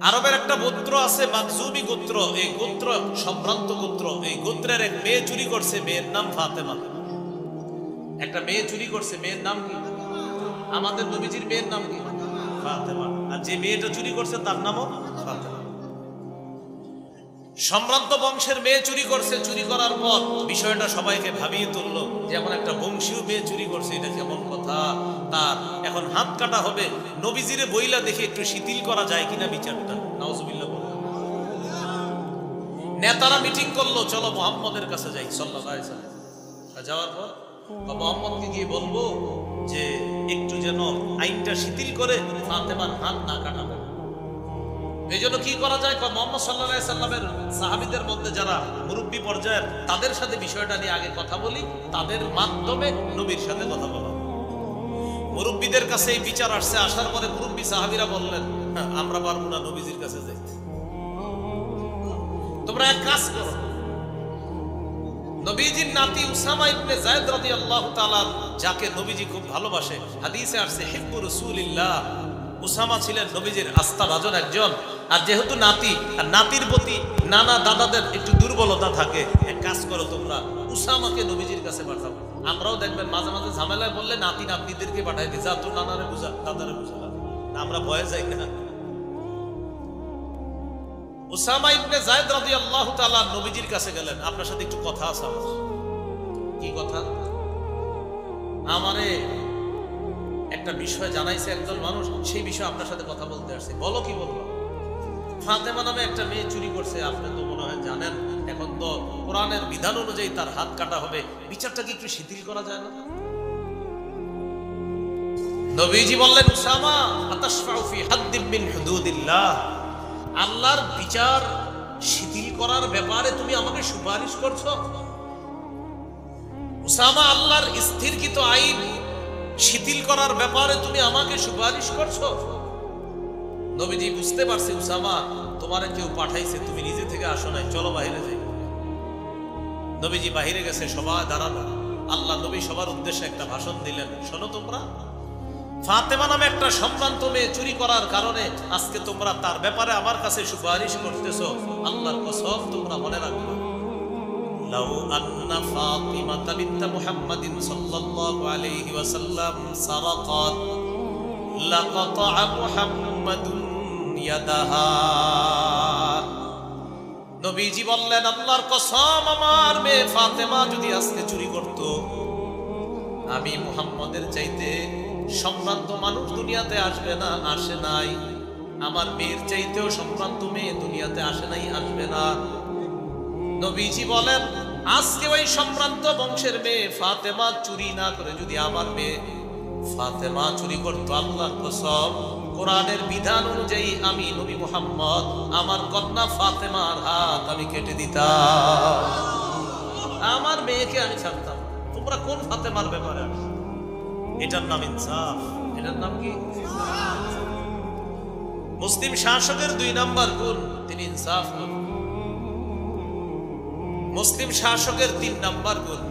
আরবের একটা গোত্র আছে মাকজুমি গোত্র, এই গোত্র সম্ভ্রান্ত গোত্র। এই গোত্রের এক মেয়ে চুরি করছে, মেয়ের নাম ফাতেমা। একটা মেয়ে চুরি করছে, মেয়ের নাম কি? আমাদের নবীজির মেয়ের নাম কি? ফাতেমা। আর যে মেয়েটা চুরি করছে তার নামও ফাতেমা। সম্ভ্রান্ত বংশের মেয়ে চুরি করছে। চুরি করার পর বিষয়টা সবাইকে ভাবিয়ে তুললো, যেমন একটা বংশীয় মেয়ে চুরি করছে, এটা কেমন কথা। তার এখন হাত কাটা হবে। নবীজিরে বইলা দেখে একটু শিথিল করা যায় কিনা বিচারটা। নাউজুবিল্লাহ। নেতারা মিটিং করলো, চলো মুহাম্মদের কাছে যাই সাল্লাল্লাহু আলাইহি ওয়াসাল্লাম। যাওয়ার পর মুহাম্মদকে গিয়ে বলবো যে একটু যেন আইনটা শিথিল করে ফাতেমার হাত না কাটাবে। এই জন্য কি করা যায়? মুহাম্মদ সাল্লাল্লাহু আলাইহি সাল্লামের সাহাবীদের মধ্যে যারা মুরব্বী পর্যায়ের, তাদের সাথে বিষয়টা নিয়ে আগে কথা বলি, তাদের মাধ্যমে নবীর সাথে কথা বলা। মুরব্বীদের কাছে এই বিচার আসছে। আসার পরে মুরব্বী সাহাবীরা বললেন, আমরা পারবো না নবীজির কাছে যাইতে, তোমরা এক কাজ করো। নবীজির নাতি উসামা ইবনে যায়েদ রাদিয়াল্লাহু তাআলা, যাকে নবীজি খুব ভালোবাসে, হাদিসে আসছে হিব্বু রাসূলিল্লাহ। উসামা ছিলেন নবীজির আস্থাভাজন একজন। আর যেহেতু নাতি, আর নাতির প্রতি নানা দাদাদের একটু দুর্বলতা থাকে, এক কাজ করো তোমরা উসামাকে নবীজির কাছে পাঠাও। আমরাও দেখবেন মাঝে মাঝে ঝামেলায় বললে নাতি নাতনিদেরকে পাঠাই দিই, যা তোর নানারে বুঝা, দাদারে বুঝা, আমরা ভয়ে যাই না। উসামা ইবনে যায়েদ রাদিয়াল্লাহু তাআলা নবীজির কাছে গেলেন, আপনার সাথে একটু কথা আছে আমার। কি কথা? আমারে একটা বিষয় জানাইছে একজন মানুষ, সেই বিষয়ে আপনার সাথে কথা বলতে আসছি। বলো কি বলবো? ফাতেমা নামে একটা মেয়ে চুরি করছে, আপনি তো মনে হয় জানেন। এখন তো কোরআনের বিধান অনুযায়ী তার হাত কাটা হবে, বিচারটা কি একটু শিথিল করা যায় না? নবীজি বললেন, উসামা আতাশফাউ ফি হাদ্দিম মিন হুদুদিল্লাহ, আল্লাহর বিচার শিথিল করার ব্যাপারে তুমি আমাকে সুপারিশ করছো? উসামা, আল্লাহর স্থিরকৃত আইন শিথিল করার ব্যাপারে তুমি আমাকে সুপারিশ করছো? নবীজি বুঝতে পারছে, উসামা তোমারে কেউ পাঠাইছে, তুমি নিজে থেকে আসো নাই, চলো বাইরে যাই। নবীজি বাইরে গেছে, সবাই দাঁড়ানো। আল্লাহ নবী সবার উদ্দেশ্যে একটা ভাষণ দিলেন, শোনো তোমরা, ফাতেমা নামে একটা সম্ভ্রান্ত মেয়ে চুরি করার কারণে আজকে তোমরা তার ব্যাপারে আমার কাছে সুপারিশ করতেছো। আল্লাহর কসম, তোমরা মনে রাখো, লাউ আন্না ফাতিমাতা বিনতে মুহাম্মাদিন সাল্লাল্লাহু আলাইহি ওয়াসাল্লাম সারাকাত লাকাতা মুহাম্মাদুন ইয়াদাহা। নবীজি বললেন, আল্লাহর কসম, আমার মেয়ে ফাতেমা যদি আজকে চুরি করত, আমি মুহাম্মদের চাইতে সম্ভ্রান্ত মানুষ দুনিয়াতে আসবে না, আসে নাই। আমার মেয়ের চাইতেও সম্ভ্রান্ত মেয়ে দুনিয়াতে আসে নাই, আসবে না। নবীজি বলেন, আজকে ওই সম্ভ্রান্ত বংশের মেয়ে ফাতেমা চুরি না করে যদি আমার মেয়ে ফাতেমা চুরি করতো, আল্লাহর কসম, কোরআনের বিধান অনুযায়ী আমি নবী মুহাম্মদ আমার কন্যা ফাতেমার হাত আমি কেটে দিতাম, আমার মেয়েকে আমি ছাড়তাম। তোমরা কোন ফাতেমার ব্যাপারে? এটার নাম ইনসাফ। এটার নাম কি? মুসলিম শাসকের 2 নম্বর গুণ, তিনি ইনসাফ করেন। মুসলিম শাসকের 3 নম্বর গুণ,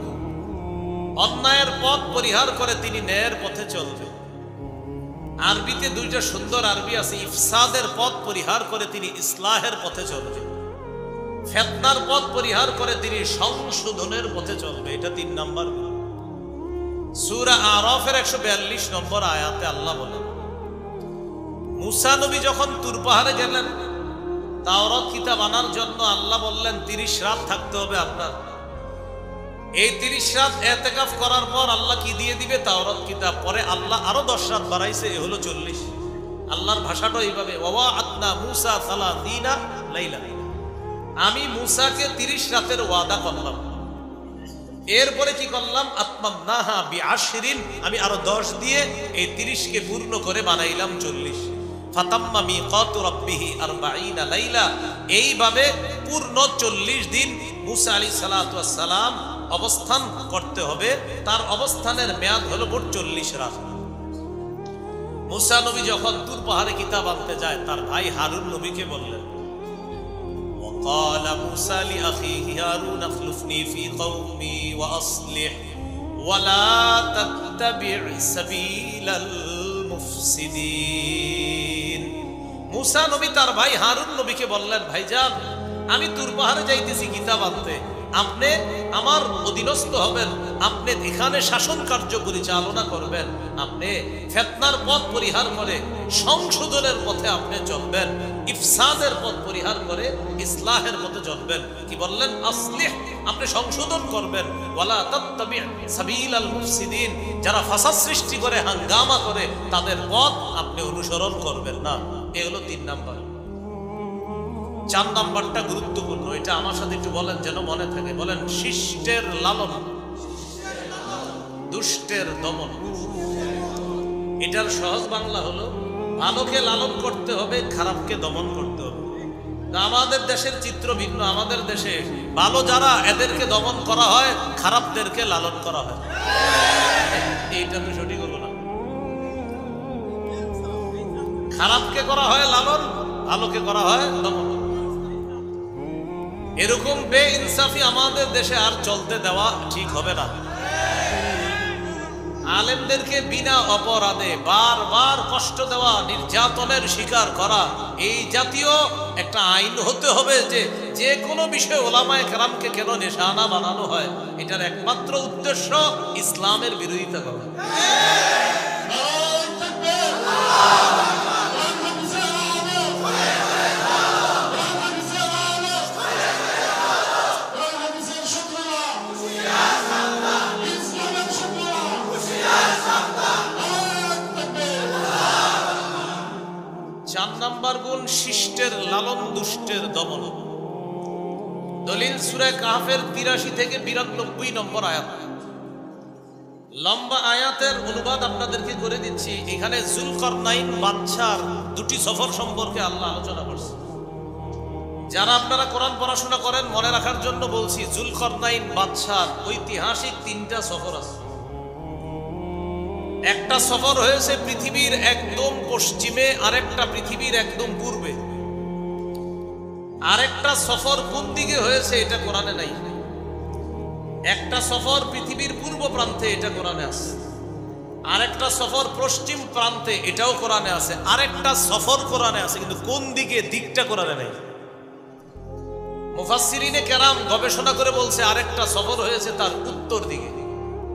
অন্যায়ের পথ পরিহার করে তিনি ন্যায়ের পথে চলবে। আরবিতে 2টা সুন্দর আরবি আছে, ইফসাদের পথ পরিহার করে তিনি ইসলাহের পথে চলবে, ফিতনার পথ পরিহার করে তিনি সংশোধনের পথে চলবে। এটা 3 নম্বর গুণ। সূরা আরাফের 142 নম্বর আয়াতে আল্লাহ বলেন, মুসা নবী যখন তুর পাহাড়ে গেলেন তাওরাত কিতাব আনার জন্য, আল্লাহ বললেন 30 রাত থাকতে হবে আপনার। এই 30 রাত ইতিকাফ করার পর আল্লাহ কি দিয়ে দিবে? তাওরাত কিতাব। পরে আল্লাহ আরো 10 রাত বাড়াইছে, এ হলো 40। আল্লাহর ভাষাটা এইভাবে, ওয়া'আদনা মুসা 30 লাইলা, আমি মুসাকে 30 রাতের ওয়াদা করলাম। এরপরে কি করলাম? আতমামনাহা বিআশরিন, আমি আরো 10 দিয়ে এই 30 কে পূর্ণ করে বানাইলাম 40। ফাতাম্মা মিকাতু রাব্বিহি 40 লাইলা, এইভাবে পূর্ণ 40 দিন মুসা আলাইহিস সালাতু ওয়াস সালাম অবস্থান করতে হবে। তার অবস্থানের মেয়াদ হলো মোট 40 রাত। মুসা নবী যখন তুর পাহাড়ে কিতাব আনতে যায়, তার ভাই হারুন নবীকে বললেন, وقال موسى لأخيه هارون اخلفني في قومي وأصلح ولا تتبع سبيل المفسدين। মুসা নবী তার ভাই হারুন নবীকে বললেন, ভাইজান আমি তুর পাহাড়ে যাইতেছি কিতাব আনতে, আপনি আমার অধীনস্থ হবেন, আপনি এখানে শাসন কার্য পরিচালনা করবেন, আপনি ফিতনার পথ পরিহার করে সংশোধনের পথে আপনি চলবেন, ইফসাদের পথ পরিহার করে ইসলাহের পথে চলবেন। কি বললেন? আসলিহ, আপনি সংশোধন করবেন। ওয়ালা তাত্তাবি সাবিলাল মুফসিদিন, যারা ফাসাদ সৃষ্টি করে হাঙ্গামা করে তাদের পথ আপনি অনুসরণ করবেন না। এই হলো 3 নাম্বার। 4 নাম্বারটা গুরুত্বপূর্ণ, এটা আমার সাথে একটু বলেন যেন মনে থাকে। বলেন, শিষ্টের লালন, দুষ্টের দমন। এটার সহজ বাংলা হলো, ভালোকে লালন করতে হবে, খারাপকে দমন করতে হবে। আমাদের দেশের চিত্র ভিন্ন। আমাদের দেশে ভালো যারা এদেরকে দমন করা হয়, খারাপদেরকে লালন করা হয়। এইটা তো সঠিক হলো না। খারাপকে করা হয় লালন, ভালোকে করা হয় দমন। এরকম বেইনসাফি আমাদের দেশে আর চলতে দেওয়া ঠিক হবে না। আলেমদেরকে বিনা অপরাধে বারবার কষ্ট দেওয়া, নির্যাতনের শিকার করা, এই জাতীয় একটা আইন হতে হবে যে কোনো বিষয়ে ওলামায়ে কেরামকে কেন নিশানা বানানো হয়, এটার একমাত্র উদ্দেশ্য ইসলামের বিরোধিতা করা। নাম্বার গুণ, শিষ্টের লালন, দুষ্টের দমন। দলিল সূরা কাহফের 83 থেকে 92 নম্বর আয়াত। লম্বা আয়াতের অনুবাদ আপনাদেরকে করে দিচ্ছি। এখানে যুলকারনাইন বাদশার 2টি সফর সম্পর্কে আল্লাহ আলোচনা করছে। যারা আপনারা কোরআন পড়াশোনা করেন মনে রাখার জন্য বলছি, যুলকারনাইন বাদশার ঐতিহাসিক 3টা সফর আছে। একটা সফর হয়েছে পৃথিবীর একদম পশ্চিমে, আরেকটা পৃথিবীর একদম পূর্বে। আরেকটা সফর কোন দিকে হয়েছে এটা কোরআনে নাই। একটা সফর পৃথিবীর পূর্ব প্রান্তে, এটা কোরআনে আছে। আরেকটা সফর পশ্চিম প্রান্তে, এটাও কোরআনে আছে। আরেকটা সফর কোরআনে আছে, কিন্তু কোন দিকে, দিকটা কোরআনে নাই। মুফাসসিরিনে কেরাম গবেষণা করে বলছে আরেকটা সফর হয়েছে তার উত্তর দিকে।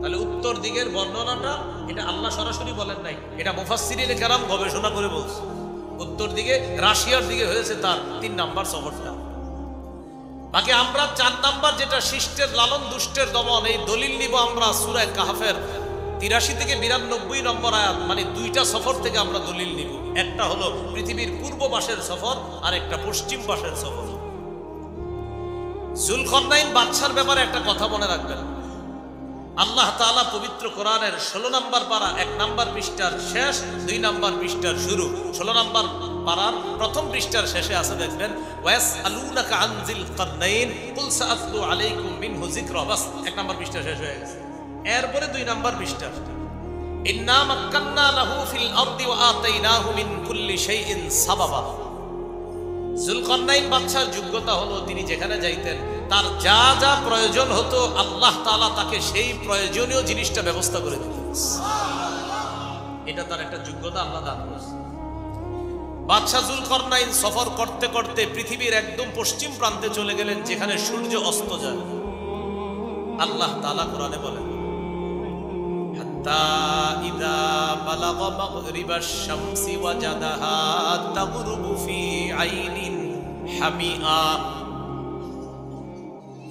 তাহলে উত্তর দিকের বর্ণনাটা এটা আল্লাহ সরাসরি বলেন নাই, এটা মুফাসসিরিনে কেরাম গবেষণা করে বলছে। উত্তর দিকে রাশিয়ার দিকে হয়েছে তার 3 নাম্বার সফরটা। বাকি আমরা 4 নাম্বার, যেটা শিষ্টের লালন, দুষ্টের দমন, এই দলিল নিব আমরা সূরা কাহফের 83 থেকে 92 নম্বর আয়াত। মানে 2টা সফর থেকে আমরা দলিল নিব। একটা হলো পৃথিবীর পূর্ব পাশের সফর, আর একটা পশ্চিম পাশের সফর। যুলকারনাইন বাদশার ব্যাপারে একটা কথা মনে রাখবেন। আল্লাহ তাআলা পবিত্র কোরআনের 16 নম্বর পারা 1 নম্বর পৃষ্ঠার শেষ, 2 নম্বর পৃষ্ঠার শুরু, 16 নম্বর পারার প্রথম পৃষ্ঠার শেষে আছে, দেখবেন ওয়াসআলুনাকা আন যিল কারনাইন কুল সাআতলু আলাইকুম মিনহু যিকরা। বাস 1 নম্বর পৃষ্ঠা শেষ হয়ে গেছে। এরপরে 2 নম্বর পৃষ্ঠা, ইন্না মাক্কান্না লাহু ফিল আরদি ওয়া আতাইনাহু মিন কুল্লি শাইইন সাবাবা। যুলকারনাইন বাদশার যোগ্যতা হলো তিনি যেখানে যাইতেন তার যা যা প্রয়োজন হতো আল্লাহ তাআলা তাকে সেই প্রয়োজনীয় জিনিসটা ব্যবস্থা করে দিতেন। এটা তার একটা যোগ্যতা আল্লাহ দান করেছেন। বাদশা যুলকারনাইন সফর করতে করতে পৃথিবীর একদম পশ্চিম প্রান্তে চলে গেলেন, যেখানে সূর্য অস্ত যায়। আল্লাহ তাআলা কোরআনে বলেন, হাত্তা ইযা বালাগা মাগরিবাশ শামসি ওয়াজাদাহা তাগরুবু ফি আইনিন হামিআ।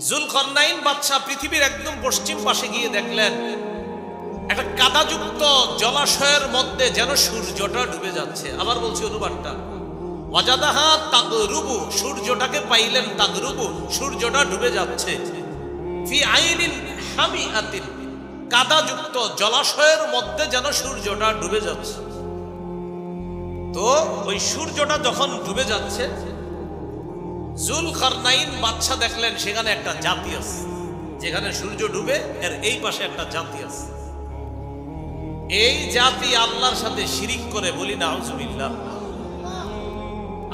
যুলকারনাইন বাদশা পৃথিবীর একদম পশ্চিম পাশে গিয়ে দেখলেন একটা কাদাযুক্ত জলাশয়ের মধ্যে যেন সূর্যটা ডুবে যাচ্ছে। আবার বলছি অনুবাদটা, ওয়াজাদাহা তাগরুবু, সূর্যটাকে পাইলেন, তাগরুবু, সূর্যটা ডুবে যাচ্ছে, ফি আইনিন হামিআতিন, কাদাযুক্ত জলাশয়ের মধ্যে যেন সূর্যটা ডুবে যাচ্ছে। তো ওই সূর্যটা যখন ডুবে যাচ্ছে, যুলকারনাইন বাদশা দেখলেন সেখানে একটা জাতি আছে, যেখানে সূর্য ডুবে এর এই পাশে একটা জাতি আছে। এই জাতি আল্লাহর সাথে শিরিক করে, বলি নাউজুবিল্লাহ।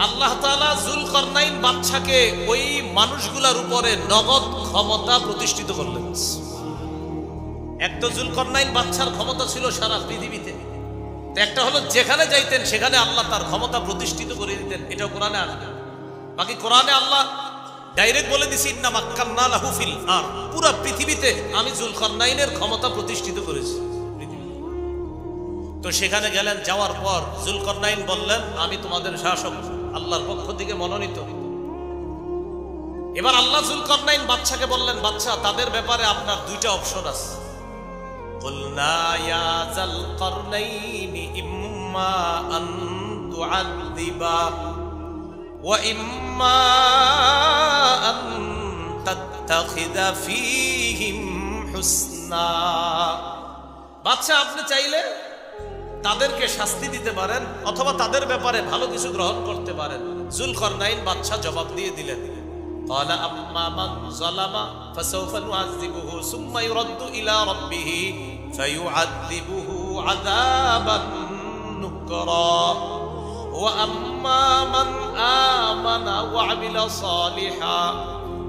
আল্লাহ তাআলা যুলকারনাইন বাদশাকে ওই মানুষগুলোর উপরে নগদ ক্ষমতা প্রতিষ্ঠিত করলেন। এক তো যুলকারনাইন বাদশার ক্ষমতা ছিল সারা পৃথিবীতে, একটা হলো যেখানে যাইতেন সেখানে আল্লাহ তার ক্ষমতা প্রতিষ্ঠিত করে দিতেন, এটাও কোরআনে আসবে। বাকি কোরআনে আল্লাহ ডাইরেক্ট বলে দিছি ইন্না মাক্কান্না লাহু ফিল আরদ, পুরো পৃথিবীতে আমি যুলকারনাইনের ক্ষমতা প্রতিষ্ঠিত করেছি। তো সেখানে গেলেন, যাওয়ার পর যুলকারনাইন বললেন আমি তোমাদের শাসক, আল্লাহর পক্ষ থেকে মনোনীত। এবার আল্লাহ যুলকারনাইন বাদশাকে বললেন, বাদশা তাদের ব্যাপারে আপনার দুইটা অপশন আছে। কুলনা ইয়া যুলকারনাইন ইম্মা আন তুআযিবা ওয়া ইম্মা আন তাত্তাখিযা ফীহিম হুসনা। বাদশা আপনি চাইলে তাদেরকে শাস্তি দিতে পারেন অথবা তাদের ব্যাপারে ভালো কিছু গ্রহণ করতে পারেন। যুলকারনাইন বাদশা জবাব দিয়ে দিলেন, قال أما من ظلم فسوف نعذبه ثم يرد إلى ربه فيعذبه عذابا نكرا وأما من آمن وعمل صالحا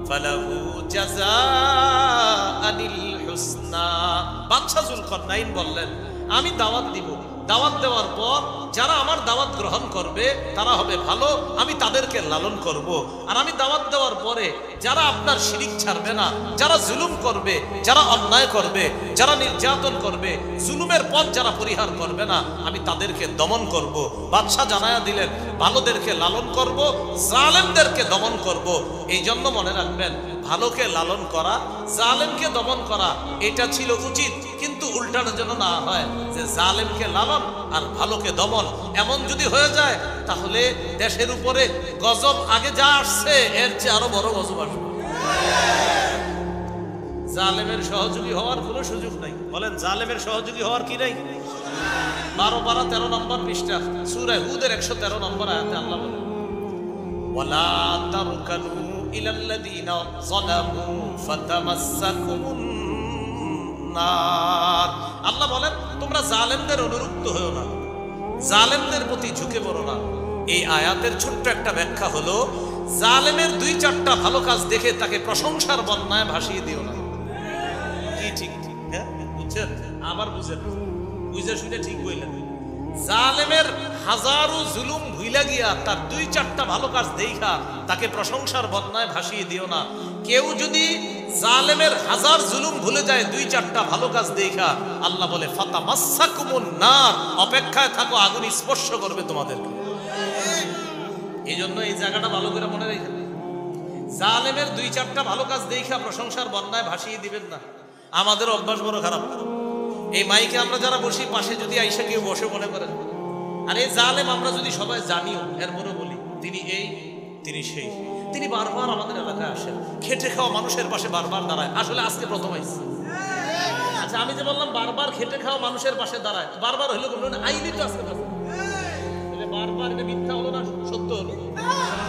فله جزاء الحسنى। বাদশা যুলকারনাইন বললেন আমি দাওয়াত দিব, দাওয়াত দেওয়ার পর যারা আমার দাওয়াত গ্রহণ করবে তারা হবে ভালো, আমি তাদেরকে লালন করব। আর আমি দাওয়াত দেওয়ার পরে যারা আপনার শিরিক ছাড়বে না, যারা জুলুম করবে, যারা অন্যায় করবে, যারা নির্যাতন করবে, জুলুমের পথ যারা পরিহার করবে না, আমি তাদেরকে দমন করব। বাদশাহ জানায়া দিলেন ভালোদেরকে লালন করব, জালেমদেরকে দমন করব। এই জন্য মনে রাখবেন ভালোকে লালন করা, জালেমকে দমন করা এটা ছিল উচিত, কিন্তু উল্টানো যেন না হয় যে জালেমকে লালন আর ভালোকে দমন। এমন যদি হয়ে যায় তাহলে দেশের উপরে গজব আগে যা আসছে এর চেয়ে আরো বড় গজব আসবে। জালেমের সহযোগী হওয়ার কোনো সুযোগ নাই। বলেন জালেমের সহযোগী হওয়ার কি নাই? 12 পারা 13 নম্বর পৃষ্ঠা সূরা হুদের 113 নম্বর আয়াতে আল্লাহ বলেন ওয়ালা তারকানু ইলাল্লাযীনা যালামু ফাতামাসসাকুমুন নার। আল্লাহ বলেন তোমরা জালেমদের অনুরক্ত হও না, জালেমদের প্রতি ঝুঁকে পড়ো না। এই আয়াতের ছোট্ট একটা ব্যাখ্যা হলো জালেমের 2-4টা ভালো কাজ দেখে তাকে প্রশংসার বন্যায় ভাসিয়ে দিও না। কি ঠিক ঠিক হ্যাঁ বুঝছেন? আবার বুঝেন, বুঝে শুনে ঠিক বললেন। জালেমের হাজারো জুলুম ভুইলা গিয়া তার 2-4টা ভালো কাজ দেখা তাকে প্রশংসার বন্যায় ভাসিয়ে দিও না। কেউ যদি জালেমের হাজার জুলুম ভুলে যায় 2-4টা ভালো কাজ দেখা, আল্লাহ বলে ফাতামাসসাকুমুন নার, অপেক্ষায় থাকো আগুন স্পর্শ করবে তোমাদেরকে। এই জন্য এই জায়গাটা ভালো করে মনে রাখেন, জালেমের 2-4টা ভালো কাজ দেখা প্রশংসার বন্যায় ভাসিয়ে দিবেন না। আমাদের অভ্যাস বড় খারাপ। এই মাইকে আমরা যারা বসি পাশে যদি আইসা কেউ বসে মনে করেন আর এই জালেম আমরা যদি সবাই জানিও এরপরে বলি তিনি এই তিনি সেই, তিনি বারবার আমাদের এলাকায় আসেন, খেটে খাওয়া মানুষের পাশে বারবার দাঁড়ায়। আসলে আজকে প্রথম আইসি। আচ্ছা আমি যে বললাম বারবার খেটে খাওয়া মানুষের পাশে দাঁড়ায়, বারবার হইলো আইলি তো আজকে বারবার, এটা মিথ্যা হলো না সত্য হলো?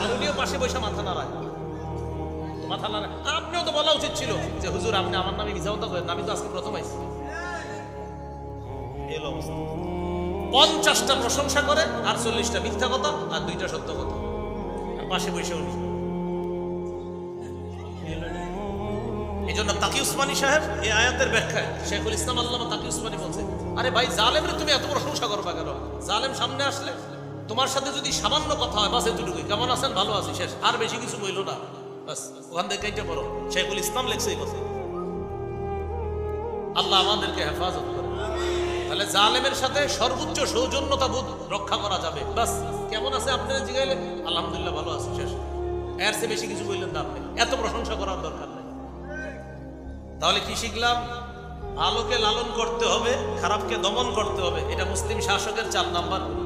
আর উনিও পাশে বসে মাথা নাড়ায়, মাথা নাড়ায়। আপনিও তো বলা উচিত ছিল যে হুজুর আপনি আমার নামে মিথ্যা কথা করেন, আমি তো আজকে প্রথম আইসি। 50টা প্রশংসা করে আর 40টা মিথ্যা কথা আর 2টা সত্য কথা, আর পাশে বসে উনি। এই জন্য তাকি উসমানী সাহেব এই আয়াতের ব্যাখ্যায় শেখুল ইসলাম আল্লামা তাকি উসমানী বলছে আরে ভাই জালেমের তুমি এত প্রশংসা করবা কেন? জালেম সামনে আসলে তোমার সাথে যদি সামান্য কথা হয় বাস এতটুকুই, কেমন আছেন ভালো আছি শেষ, আর বেশি কিছু বইল না, বাস ওখান থেকে এইটা বলো। শেখুল ইসলাম লেখছে এই কথা। আল্লাহ আমাদেরকে হেফাজত করে। তাহলে জালেমের সাথে সর্বোচ্চ সৌজন্যতা বোধ রক্ষা করা যাবে। বাস কেমন আছে আপনারা জিগাইলে আলহামদুলিল্লাহ ভালো আছে শেষ, এর চেয়ে বেশি কিছু বললেন না আপনি, এত প্রশংসা করার দরকার নেই। তাহলে কি শিখলাম? ভালোকে লালন করতে হবে, খারাপকে দমন করতে হবে। এটা মুসলিম শাসকের 4 নাম্বার গুণ।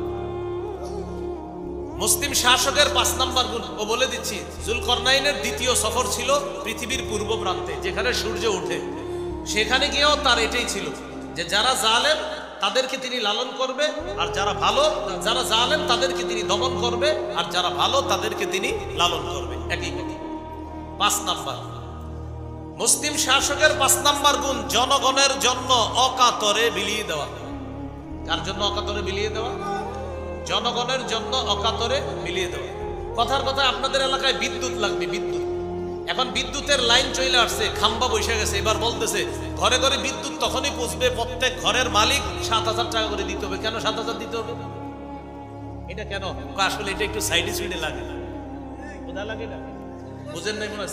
মুসলিম শাসকের 5 নাম্বার গুণ ও বলে দিচ্ছি। যুলকারনাইনের দ্বিতীয় সফর ছিল পৃথিবীর পূর্ব প্রান্তে যেখানে সূর্য ওঠে। সেখানে গিয়েও তার এটাই ছিল যে যারা জালেম তাদেরকে তিনি লালন করবে, আর যারা ভালো, যারা জালেম তাদেরকে তিনি দমন করবে, আর যারা ভালো তাদেরকে তিনি লালন করবে। একই 5 নাম্বার। মুসলিম শাসকের 5 নাম্বার গুণ জনগণের জন্য অকাতরে বিলিয়ে দেওয়া। কার জন্য অকাতরে বিলিয়ে দেওয়া? জনগণের জন্য অকাতরে বিলিয়ে দেওয়া। কথার কথা আপনাদের এলাকায় বিদ্যুৎ লাগবে, বিদ্যুৎ এখন বিদ্যুতের লাইন চলে আসছে, খাম্বা বসে গেছে, এবার বলতেছে ঘরে ঘরে বিদ্যুৎ তখনই পৌঁছবে প্রত্যেক ঘরের মালিক 7,000 টাকা করে দিতে হবে। কেন 7,000 দিতে হবে? এটা কেন? আসলে এটা একটু সাইডে সুইডে লাগে না, বোঝা লাগে না, বুঝেন নাই মনে হয়।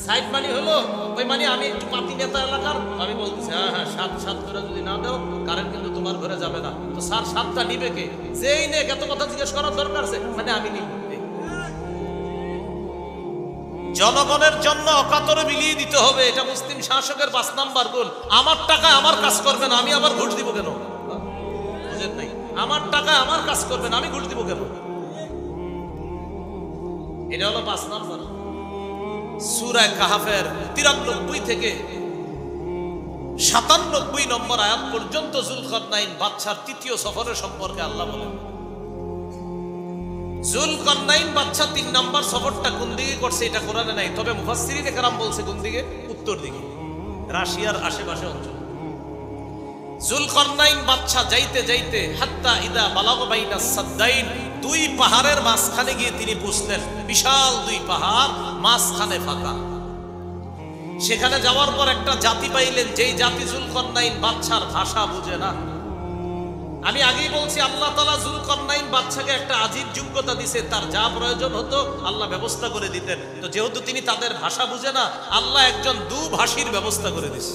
সাইড মানি হলো ওই মানে আমি একটু পাতি নেতা এলাকার, আমি বলতেছি হ্যাঁ হ্যাঁ 7 করে যদি না দাও কারেন্ট কিন্তু তোমার ঘরে যাবে না। তো স্যার 7টা নিবে কে? যেই নে, এত কথা জিজ্ঞেস করার দরকার আছে? মানে আমি নিব। জনগণের জন্য অকাতরে মিলিয়ে দিতে হবে, এটা মুসলিম শাসকের 5 নাম্বার গুণ। আমার টাকা আমার কাজ করবেন, আমি আবার ঘুষ দিব কেন? বুঝেন নাই? আমার টাকা আমার কাজ করবেন, আমি ঘুষ দিব কেন? এটা হলো 5 নাম্বার। সূরা কাহফের 93 থেকে 97 নম্বর আয়াত পর্যন্ত যুলকারনাইন বাদশার 3য় সফরের সম্পর্কে আল্লাহ বলেন। যুলকারনাইন বাদশা 3 নম্বর সফরটা কোন দিকে করছে এটা কোরআনে নাই, তবে মুফাসসিরিনে কেরাম বলছে কোন দিকে? উত্তর দিকে, রাশিয়ার আশেপাশে অঞ্চল। যুলকারনাইন বাদশা যাইতে যাইতে হাত্তা ইদা বালাগ বাইনা সাদ্দাইন, 2 পাহাড়ের মাঝখানে গিয়ে তিনি পৌঁছলেন। বিশাল 2 পাহাড়, মাঝখানে ফাঁকা। সেখানে যাওয়ার পর একটা জাতি পাইলেন, যেই জাতি যুলকারনাইন বাদশার ভাষা বুঝে না। আমি আগেই বলছি আল্লাহ তাআলা যুলকারনাইন বাদশাকে একটা আজীব যোগ্যতা দিছে, তার যা প্রয়োজন হতো আল্লাহ ব্যবস্থা করে দিতেন। তো যেহেতু তিনি তাদের ভাষা বুঝে না, আল্লাহ একজন দুভাষীর ব্যবস্থা করে দিছে।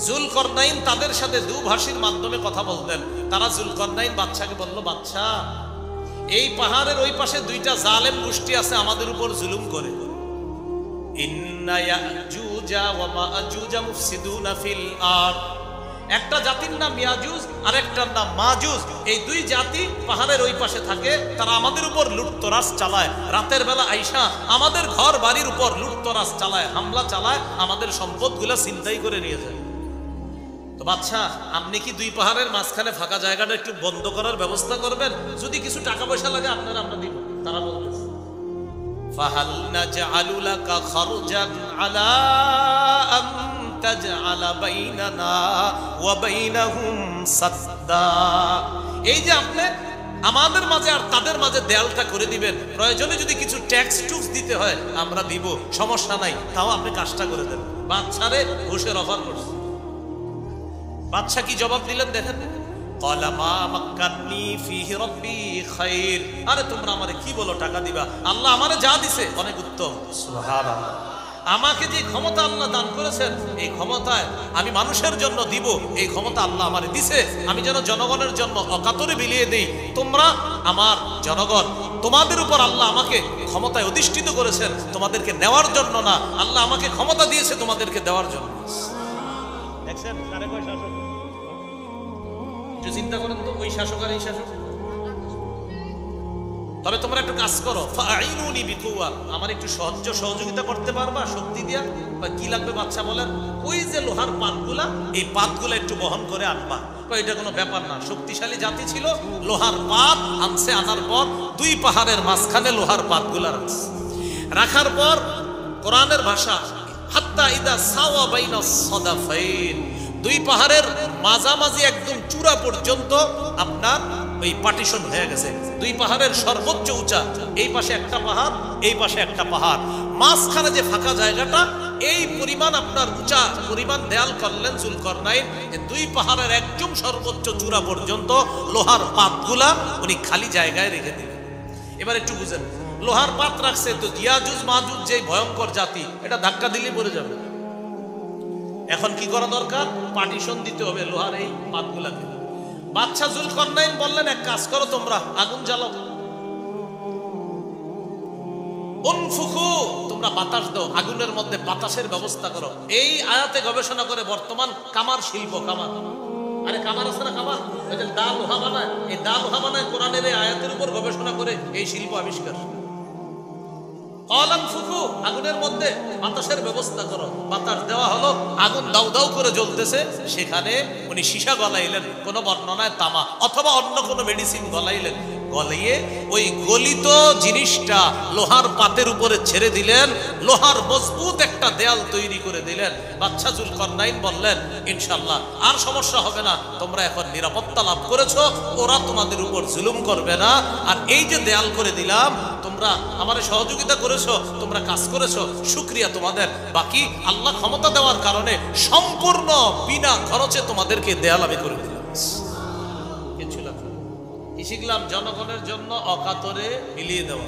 যুলকারনাইন তাদের সাথে দুভাষীর মাধ্যমে কথা বলতেন। তারা যুলকারনাইন বাদশাকে বলল, বাদশা এই পাহাড়ের ওই পাশে 2টা জালেম গোষ্ঠী আছে, আমাদের উপর জুলুম করে। ইন্না ইয়াজুজা ওয়া মাজুজা মুফসিদুনা ফিল আরদ, একটা জাতির নাম ইয়াজুজ আর একটার নাম মাজুজ। এই 2 জাতি পাহাড়ের ওই পাশে থাকে, তারা আমাদের উপর লুটতরাজ চালায়। রাতের বেলা আইসা আমাদের ঘর বাড়ির উপর লুটতরাজ চালায়, হামলা চালায়, আমাদের সম্পদগুলো ছিনতাই করে নিয়ে যায়। তো বাদশা, আপনি কি 2 পাহাড়ের মাঝখানে ফাঁকা জায়গাটা একটু বন্ধ করার ব্যবস্থা করবেন? যদি কিছু টাকা পয়সা লাগে আপনারা আমরা দিব। তারা বলতেছে ফাহাল নাজআলু লাকা খারজান আলা আন তাজআলা বাইনানা ওয়া বাইনাহুম সাদ্দা, এই যে আপনি আমাদের মাঝে আর তাদের মাঝে দেয়ালটা করে দিবেন, প্রয়োজনে যদি কিছু ট্যাক্স টুক্স দিতে হয় আমরা দিব, সমস্যা নাই, তাও আপনি কাজটা করে দেন। বাদশারে ঘুষের অফার করছে। বাদশা কি জবাব দিলেন দেখেন, ক্বালা মা মাক্কান্নী ফীহি রাব্বী খায়র, আরে তোমরা আমারে কি বলো টাকা দিবা? আল্লাহ আমারে যা দিছে অনেক উত্তম। সুবহানাল্লাহ। আমাকে যে ক্ষমতা আল্লাহ দান করেছেন, এই ক্ষমতায় আমি মানুষের জন্য দিব, এই ক্ষমতা আল্লাহ আমারে দিছে, আমি যেন জনগণের জন্য অকাতরে বিলিয়ে দেই। তোমরা আমার জনগণ, তোমাদের উপর আল্লাহ আমাকে ক্ষমতায় অধিষ্ঠিত করেছেন তোমাদেরকে নেওয়ার জন্য না, আল্লাহ আমাকে ক্ষমতা দিয়েছে তোমাদেরকে দেওয়ার জন্য। দেখছেন আরে কয় শাসক, একটু চিন্তা করেন তো, ওই শাসক আর এই শাসক। তবে তোমরা একটু কাজ করো, ফাআইনুনি বিকুওয়া, আমার একটু সহযোগিতা করতে পারবা শক্তি দিয়া? বা কি লাগবে বাদশা বলেন? ওই যে লোহার পাতগুলা, এই পাতগুলা একটু বহন করে আনবা। এটা কোনো ব্যাপার না, শক্তিশালী জাতি ছিল, লোহার পাত আনছে। আনার পর 2 পাহাড়ের মাঝখানে লোহার পাতগুলা রাখছে। রাখার পর কোরআনের ভাষা হাত্তা ইদা সাওয়া বাইনা সাদাফাইন, 2 পাহাড়ের মাঝামাঝি একদম চূড়া পর্যন্ত আপনার ওই পার্টিশন হয়ে গেছে। 2 পাহাড়ের সর্বোচ্চ উঁচা, এই পাশে একটা পাহাড়, এই পাশে একটা পাহাড়, মাঝখানে যে ফাঁকা জায়গাটা, এই পরিমাণ আপনার উঁচা পরিমাণ দেয়াল করলেন যুলকারনাইন। 2 পাহাড়ের একদম সর্বোচ্চ চূড়া পর্যন্ত লোহার পাতগুলা উনি খালি জায়গায় রেখে দিলেন। এবার একটু বুঝেন, লোহার পাত রাখছে তো ইয়াজুজ মাজুজ যে ভয়ঙ্কর জাতি, এটা ধাক্কা দিলে পড়ে যাবে। এখন কি করা দরকার? পার্টিশন দিতে হবে লোহার এই পাতগুলাকে। বাদশা যুলকারনাইন বললেন, এক কাজ করো, তোমরা আগুন জ্বালাও, উনফুখু, তোমরা বাতাস দাও, আগুনের মধ্যে বাতাসের ব্যবস্থা করো। এই আয়াতে গবেষণা করে বর্তমান কামার শিল্প, কামার, আরে কামার আছে না, কামার, ওই যে দা লোহা বানায়, এই দা লোহা বানায় কোরআনের এই আয়াতের উপর গবেষণা করে এই শিল্প আবিষ্কার। ফুকু, আগুনের মধ্যে বাতাসের ব্যবস্থা করো। বাতাস দেওয়া হলো, আগুন দাউ দাউ করে জ্বলতেছে। সেখানে উনি সীসা গলাইলেন, কোন বর্ণনায় তামা অথবা অন্য কোনো মেডিসিন গলাইলেন, গলিয়ে ওই গলিত জিনিসটা লোহার পাতের উপরে ছেড়ে দিলেন, লোহার মজবুত একটা দেয়াল তৈরি করে দিলেন। বাদশা জুলকারনাইন বললেন, ইনশাআল্লাহ আর সমস্যা হবে না, তোমরা এখন নিরাপত্তা লাভ করেছো, ওরা তোমাদের উপর জুলুম করবে না। আর এই যে দেয়াল করে দিলাম, তোমরা আমারে সহযোগিতা করেছো, তোমরা কাজ করেছো, শুকরিয়া তোমাদের। বাকি আল্লাহ ক্ষমতা দেওয়ার কারণে সম্পূর্ণ বিনা খরচে তোমাদেরকে দেয়াল আমি করে দিলাম। কি শিখলাম? জনগণের জন্য অকাতরে মিলিয়ে দেওয়া।